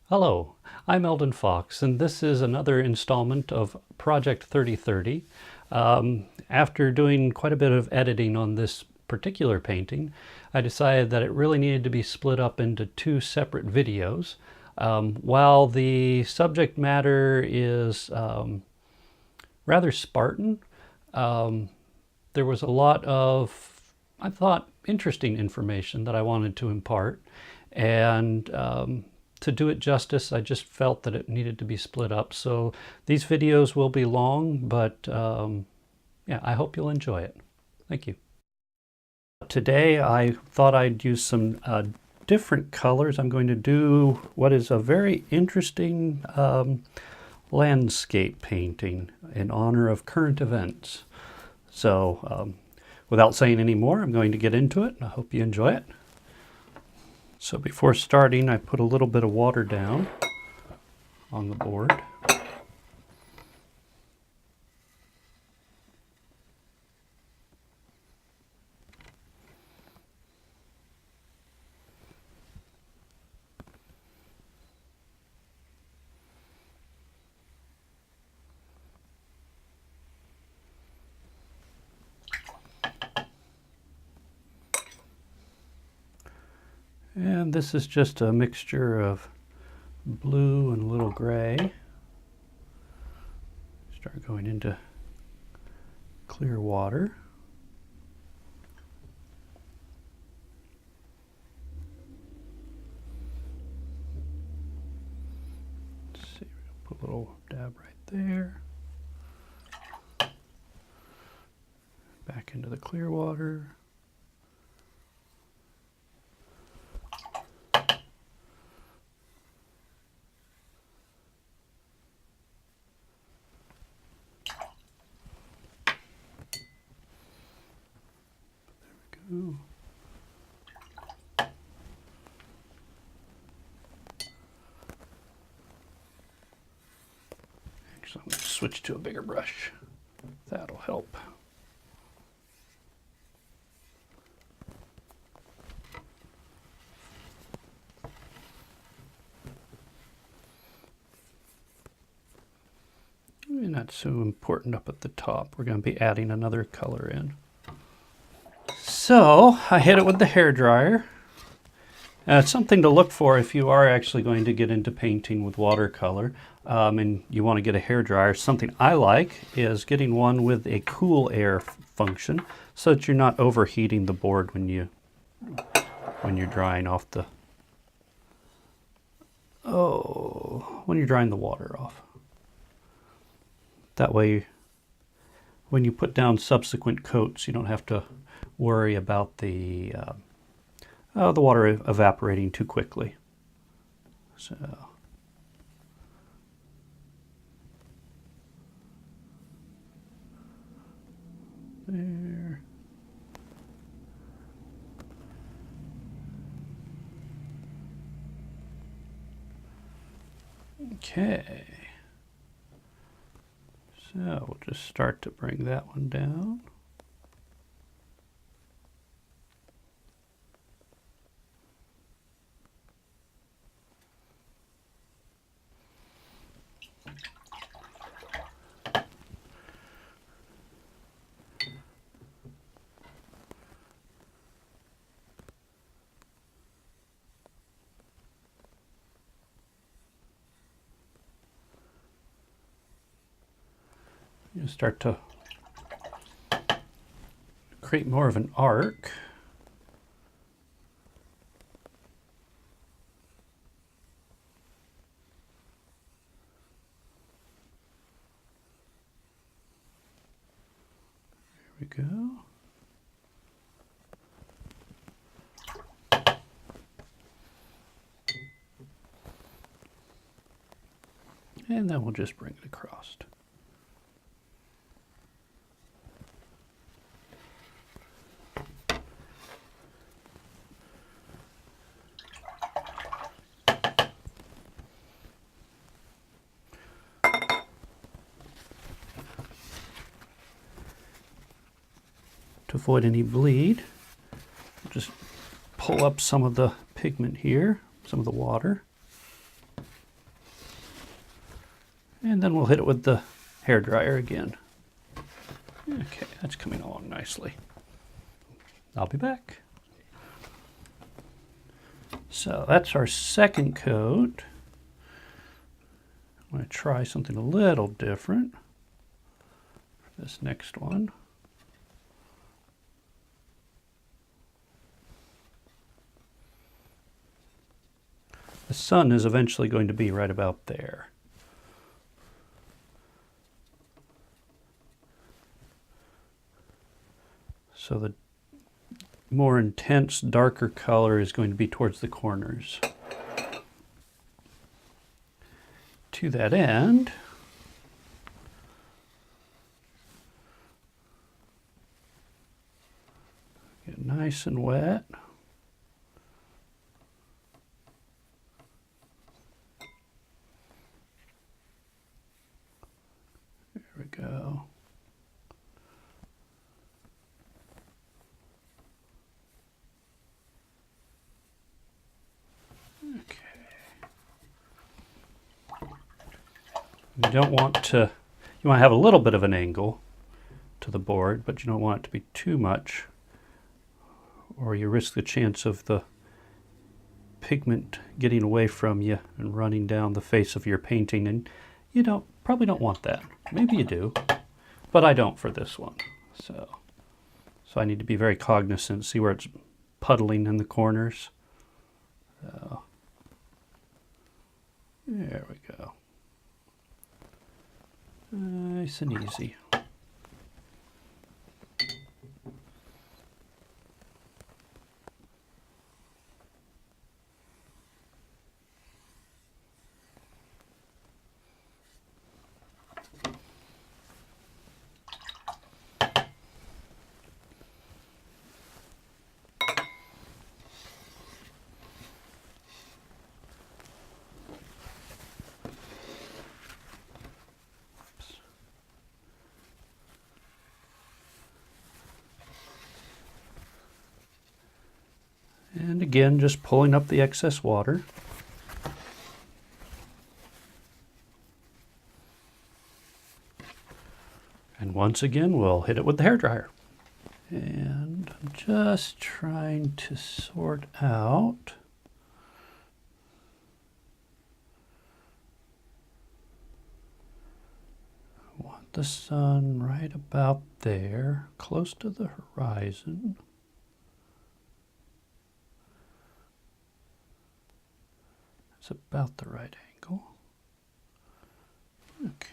Hello, I'm Eldon Fox, and this is another installment of Project 3030. After doing quite a bit of editing on this particular painting, I decided that it really needed to be split up into two separate videos. While the subject matter is rather Spartan, there was a lot of, I thought, interesting information that I wanted to impart. And to do it justice, I just felt that it needed to be split up. So these videos will be long, but yeah, I hope you'll enjoy it. Thank you. Today I thought I'd use some different colors. I'm going to do what is a very interesting landscape painting in honor of current events. So without saying any more, I'm going to get into it. I hope you enjoy it. So before starting, I put a little bit of water down on the board. And this is just a mixture of blue and a little gray. Start going into clear water. Let's see, we'll put a little dab right there. Back into the clear water. Ooh. Actually, I'm going to switch to a bigger brush. That'll help. And not so important up at the top. We're going to be adding another color in. So I hit it with the hairdryer. It's something to look for if you are actually going to get into painting with watercolor and you want to get a hairdryer. Something I like is getting one with a cool air function so that you're not overheating the board when you're drying off the when you're drying the water off. That way when you put down subsequent coats, you don't have to worry about the water evaporating too quickly. So there. Okay. So we'll just start to bring that one down. You start to create more of an arc. There we go. And then we'll just bring it across. To avoid any bleed, just pull up some of the pigment here, some of the water. And then we'll hit it with the hairdryer again. Okay, that's coming along nicely. I'll be back. So that's our second coat. I'm going to try something a little different for this next one. The sun is eventually going to be right about there. So the more intense, darker color is going to be towards the corners. To that end, get nice and wet. There we go. You don't want to, you want to have a little bit of an angle to the board, but you don't want it to be too much, or you risk the chance of the pigment getting away from you and running down the face of your painting, and you probably don't want that. Maybe you do, but I don't for this one. So I need to be very cognizant, see where it's puddling in the corners. So there we go. Nice and easy. And again, just pulling up the excess water. And once again, we'll hit it with the hairdryer. And I'm just trying to sort out I want the sun right about there, close to the horizon. It's about the right angle. Okay.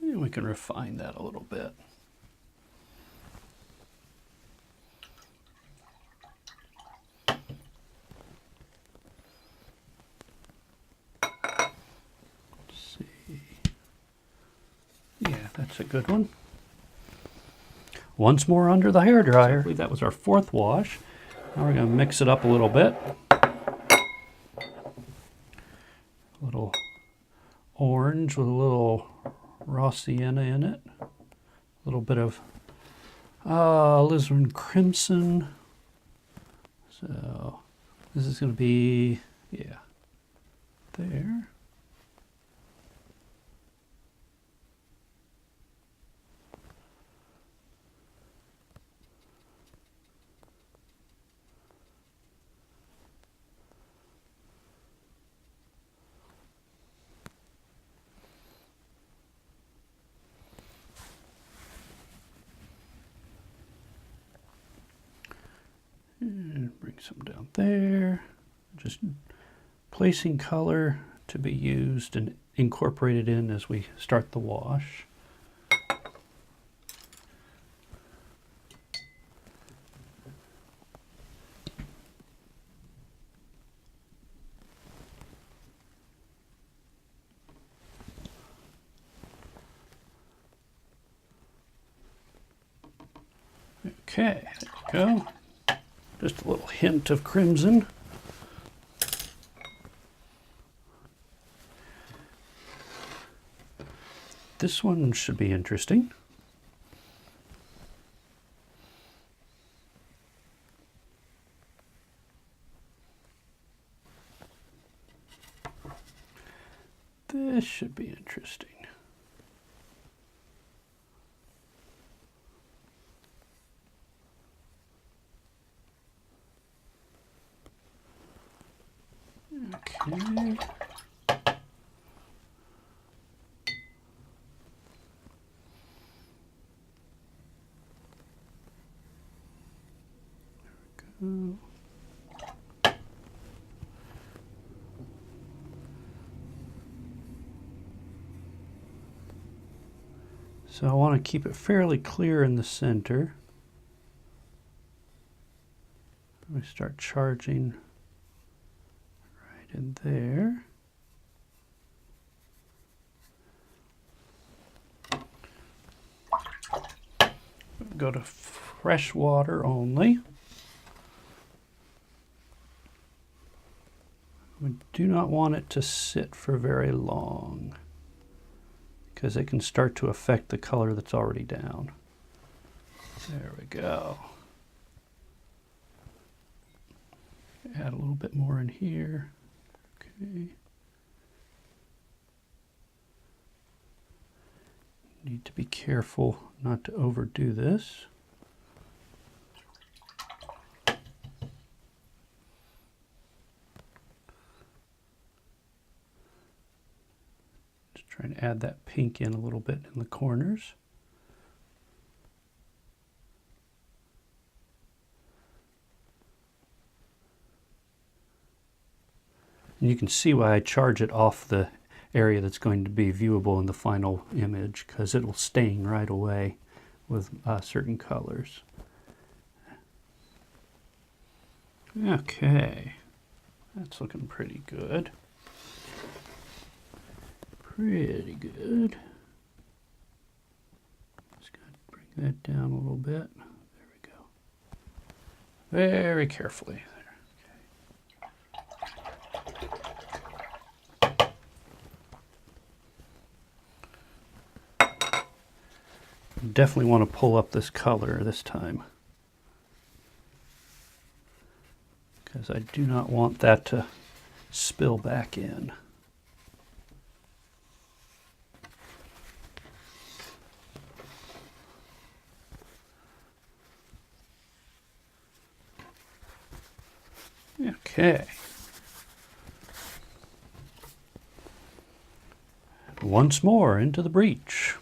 And we can refine that a little bit. Let's see. Yeah, that's a good one. Once more under the hairdryer. I believe that was our fourth wash. Now we're going to mix it up a little bit. A little orange with a little raw sienna in it. A little bit of alizarin crimson. So this is going to be, yeah, there. And bring some down there. Just placing color to be used and incorporated in as we start the wash. Okay, there we go. Just a little hint of crimson. This one should be interesting. This should be interesting. Okay. There we go. So I want to keep it fairly clear in the center. We start charging right in there. Go to fresh water only. We do not want it to sit for very long, because it can start to affect the color that's already down. There we go. Add a little bit more in here. Okay. Need to be careful not to overdo this. Just trying to add that pink in a little bit in the corners. And you can see why I charge it off the area that's going to be viewable in the final image, because it will stain right away with certain colors. Okay, that's looking pretty good. Pretty good. Just gotta bring that down a little bit. There we go. Very carefully. Definitely want to pull up this color this time, because I do not want that to spill back in. Okay. Once more into the breech.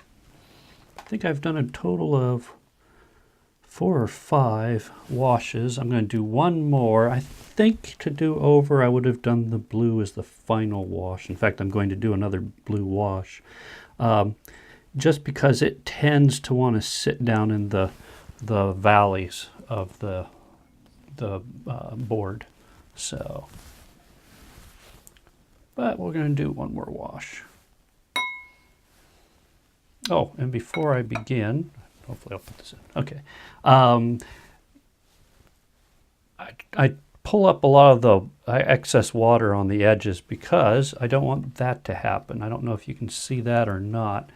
I think I've done a total of 4 or 5 washes. I'm going to do one more. I think to do over, I would have done the blue as the final wash. In fact, I'm going to do another blue wash, just because it tends to want to sit down in the valleys of the board. So, but we're going to do one more wash. Oh, and before I begin, hopefully I'll put this in. Okay. I pull up a lot of the excess water on the edges because I don't want that to happen. I don't know if you can see that or not.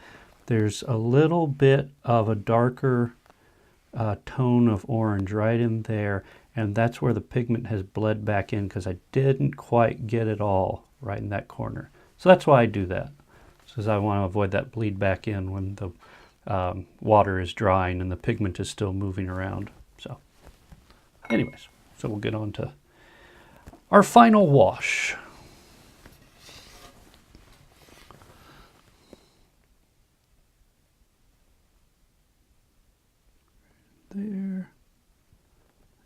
There's a little bit of a darker tone of orange right in there, And that's where the pigment has bled back in because I didn't quite get it all right in that corner. So that's why I do that, because I want to avoid that bleed back in when the water is drying and the pigment is still moving around. So anyways, so we'll get on to our final wash. There.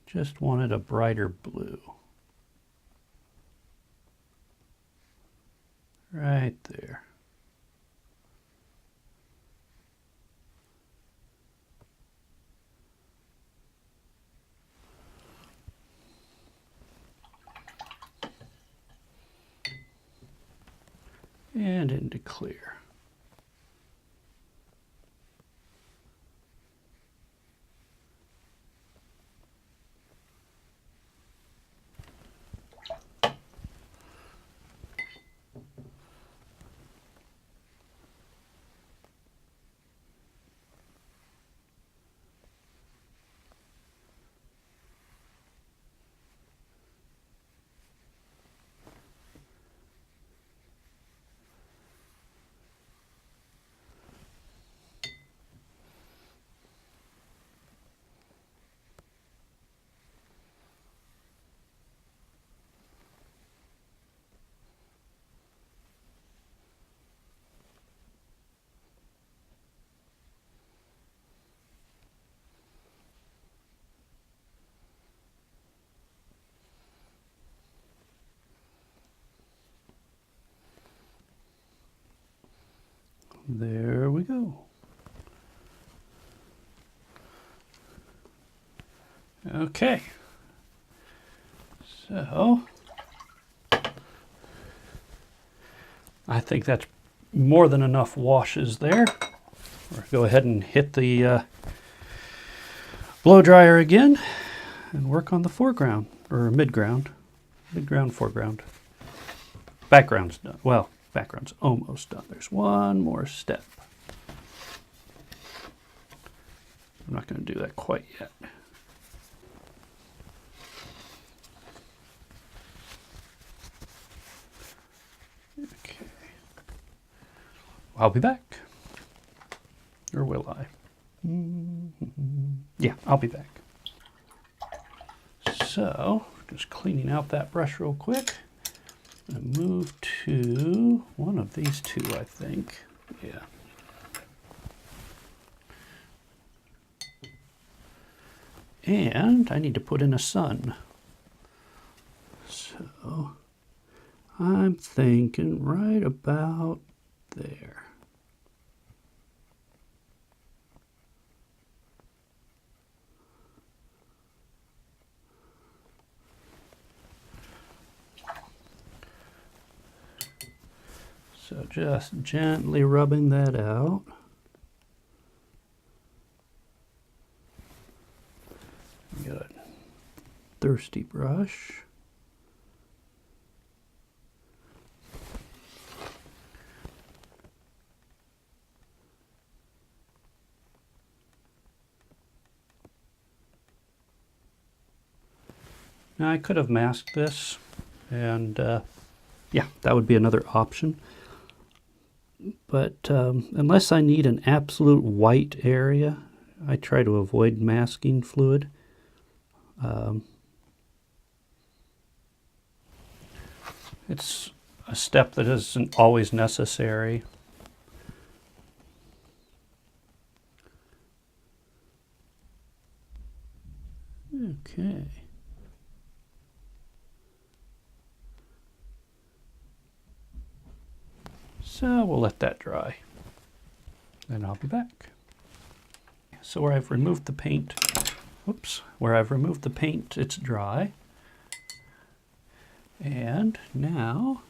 Just wanted a brighter blue. Right there. And into clear. There we go. Okay. So I think that's more than enough washes there. We'll go ahead and hit the blow dryer again and work on the foreground, or midground, foreground. Background's done. Well, background's almost done. There's one more step. I'm not going to do that quite yet. Okay. I'll be back. Or will I? Yeah, I'll be back. So, just cleaning out that brush real quick. I'm gonna move to one of these two, I think. Yeah. And I need to put in a sun. So I'm thinking right about there. So just gently rubbing that out. Got a thirsty brush. Now I could have masked this, and yeah, that would be another option. But unless I need an absolute white area, I try to avoid masking fluid. It's a step that isn't always necessary. Okay. So we'll let that dry, and I'll be back. So where I've removed the paint, it's dry. And now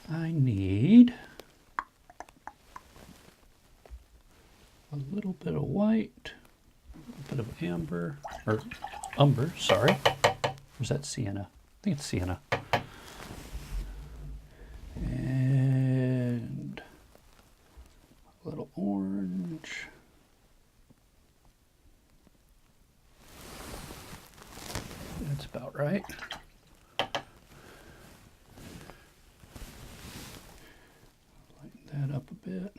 I need a little bit of white, a little bit of amber, or umber, sorry. Or is that sienna? I think it's sienna. And a little orange. right. Lighten that up a bit.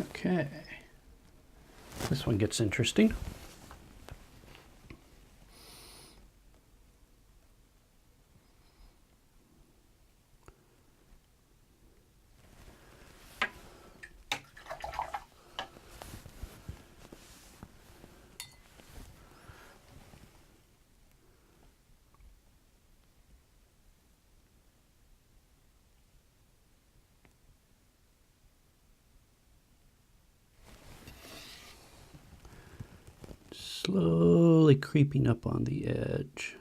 Okay. This one gets interesting. Slowly creeping up on the edge.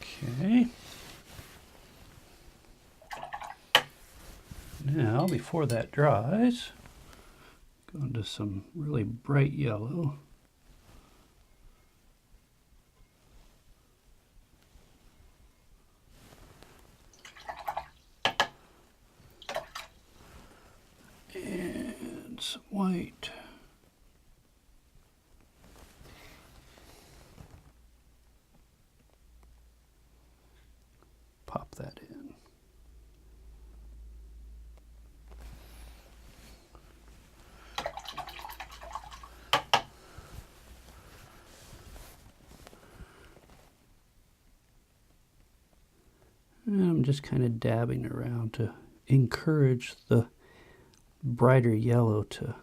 Okay. Now, before that dries, go into some really bright yellow. And some white. Pop that in. And I'm just kind of dabbing around to encourage the brighter yellow to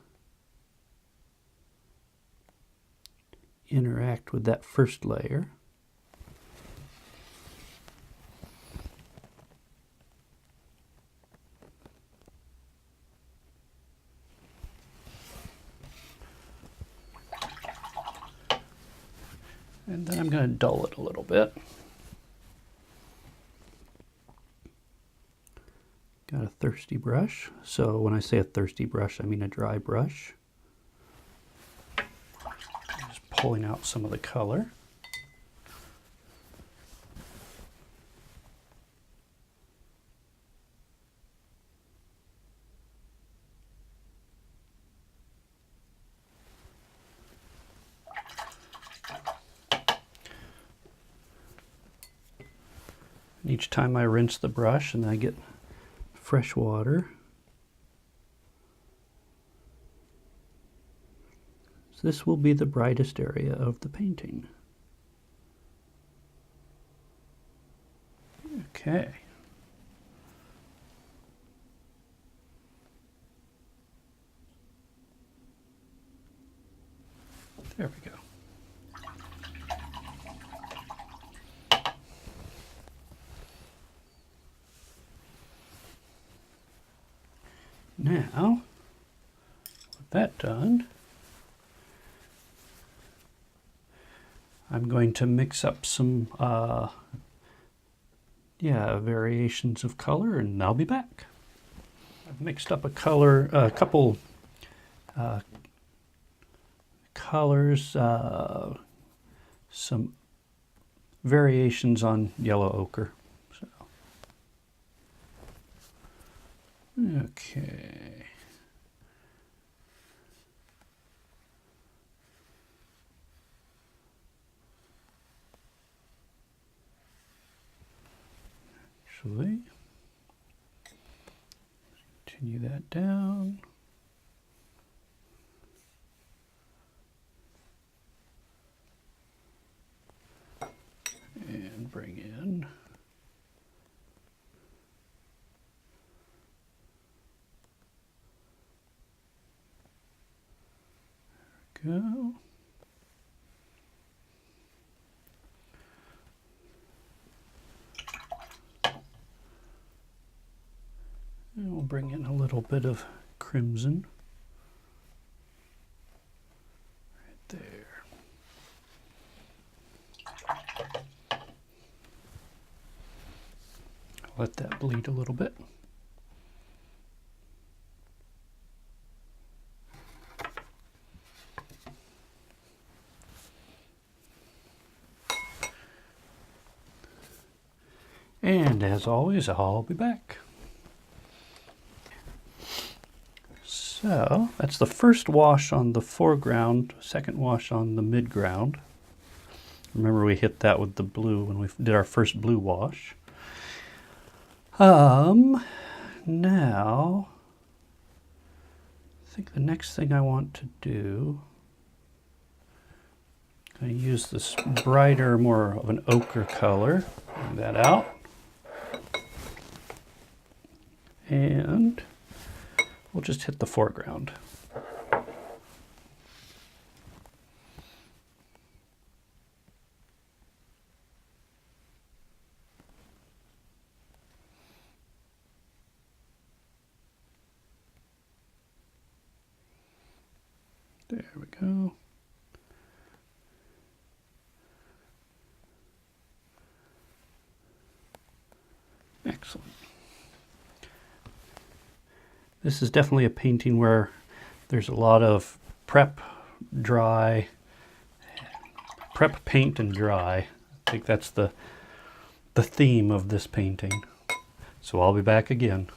interact with that first layer. And then I'm going to dull it a little bit. Got a thirsty brush. So when I say a thirsty brush, I mean a dry brush. Just pulling out some of the color. Each time I rinse the brush and I get fresh water. So this will be the brightest area of the painting. Okay. There we go. Now, with that done, I'm going to mix up some variations of color, and I'll be back. I've mixed up a couple colors, some variations on yellow ochre. So, okay. Actually, continue that down. And bring in there we go. And we'll bring in a little bit of crimson right there. Let that bleed a little bit. And as always, I'll be back. So that's the first wash on the foreground, second wash on the midground. Remember we hit that with the blue when we did our first blue wash. Now, I think the next thing I want to do, I'm going to use this brighter, more of an ochre color. Bring that out. And we'll just hit the foreground. There we go. Excellent. This is definitely a painting where there's a lot of prep, dry, prep, paint, and dry. I think that's the theme of this painting. So I'll be back again.